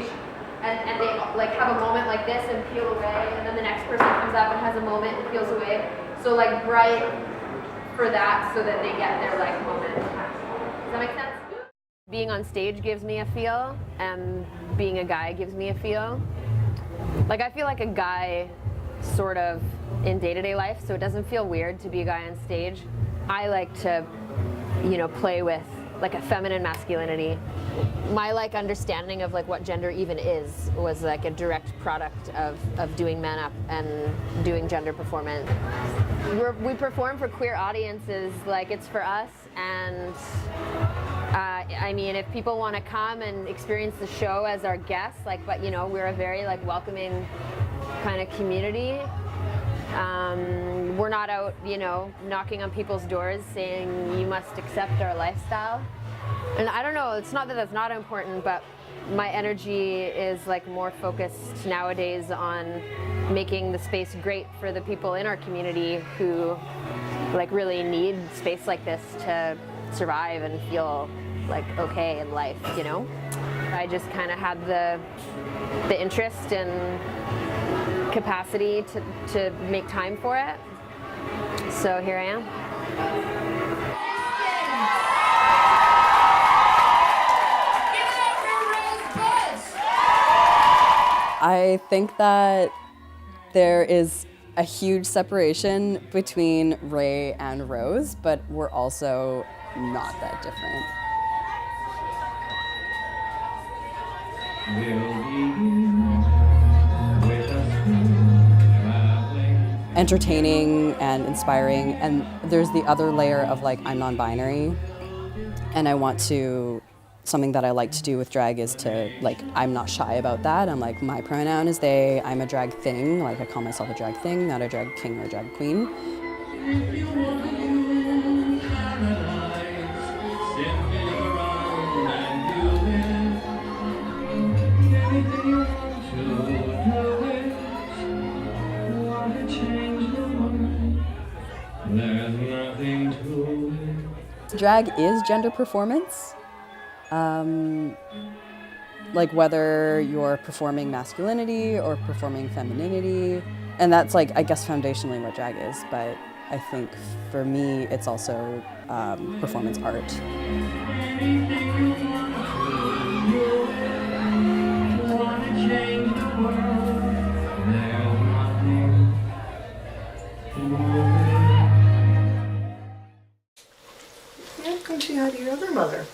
stage and they like have a moment like this and peel away, and then the next person comes up and has a moment and peels away. So like bright for that so that they get their like moment. Does that make sense? Being on stage gives me a feel, and being a guy gives me a feel. Like I feel like a guy sort of in day-to-day life, so it doesn't feel weird to be a guy on stage. I like to, you know, play with like a feminine masculinity. My like understanding of like what gender even is was like a direct product of doing Man Up and doing gender performance. We perform for queer audiences, like it's for us, and I mean, if people want to come and experience the show as our guests, like, but you know, we're a very like welcoming kind of community. We're not out, you know, knocking on people's doors saying you must accept our lifestyle. And I don't know, it's not that that's not important, but my energy is like more focused nowadays on making the space great for the people in our community who like really need space like this to survive and feel like okay in life, you know? I just kind of had the interest and capacity to make time for it. So here I am. I think that there is a huge separation between Ray and Rose, but we're also not that different. Entertaining and inspiring, and there's the other layer of like, I'm non-binary, and I want to, something that I like to do with drag is to, like, I'm not shy about that. I'm like, my pronoun is they, I'm a drag thing, like I call myself a drag thing, not a drag king or a drag queen. Drag is gender performance. Like whether you're performing masculinity or performing femininity. And that's like, I guess, foundationally what drag is, but I think for me, it's also performance art. Come say hi to your other mother.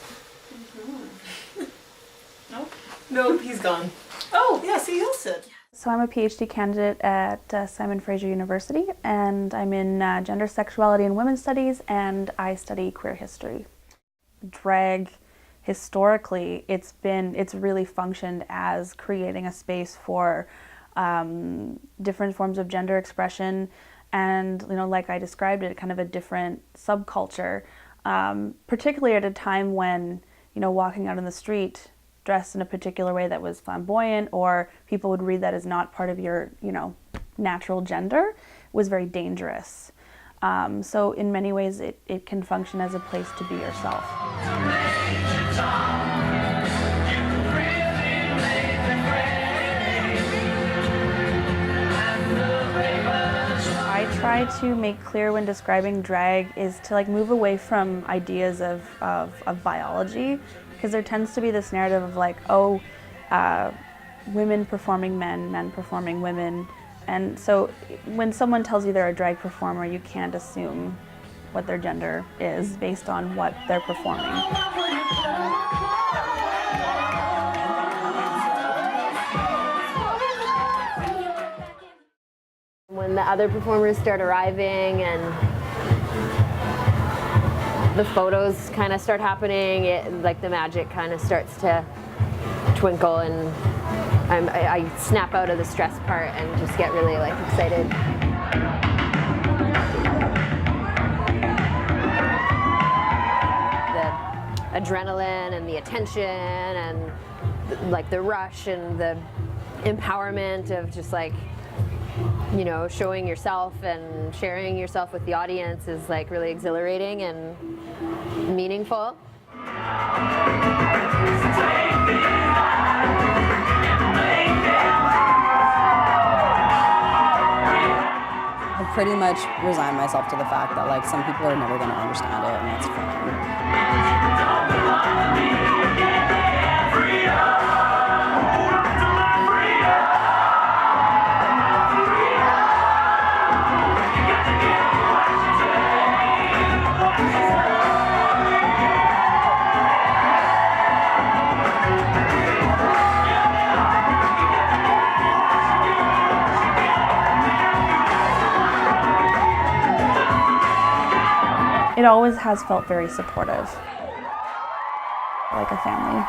No? No, he's gone. Oh, yes, he else said. So I'm a PhD candidate at Simon Fraser University, and I'm in gender, sexuality, and women's studies, and I study queer history. Drag, historically, it's really functioned as creating a space for different forms of gender expression, and, you know, like I described it, kind of a different subculture. Particularly at a time when, you know, walking out on the street dressed in a particular way that was flamboyant, or people would read that as not part of your, you know, natural gender, was very dangerous. So in many ways it can function as a place to be yourself. I try to make clear when describing drag is to like move away from ideas of biology, because there tends to be this narrative of like, oh, women performing men, men performing women, and so when someone tells you they're a drag performer, you can't assume what their gender is based on what they're performing. When the other performers start arriving and the photos kind of start happening, like the magic kind of starts to twinkle, and I snap out of the stress part and just get really like excited. The adrenaline and the attention and like the rush and the empowerment of just like, you know, showing yourself and sharing yourself with the audience is like really exhilarating and meaningful. I've pretty much resigned myself to the fact that like some people are never going to understand it, and that's fine. It always has felt very supportive, like a family.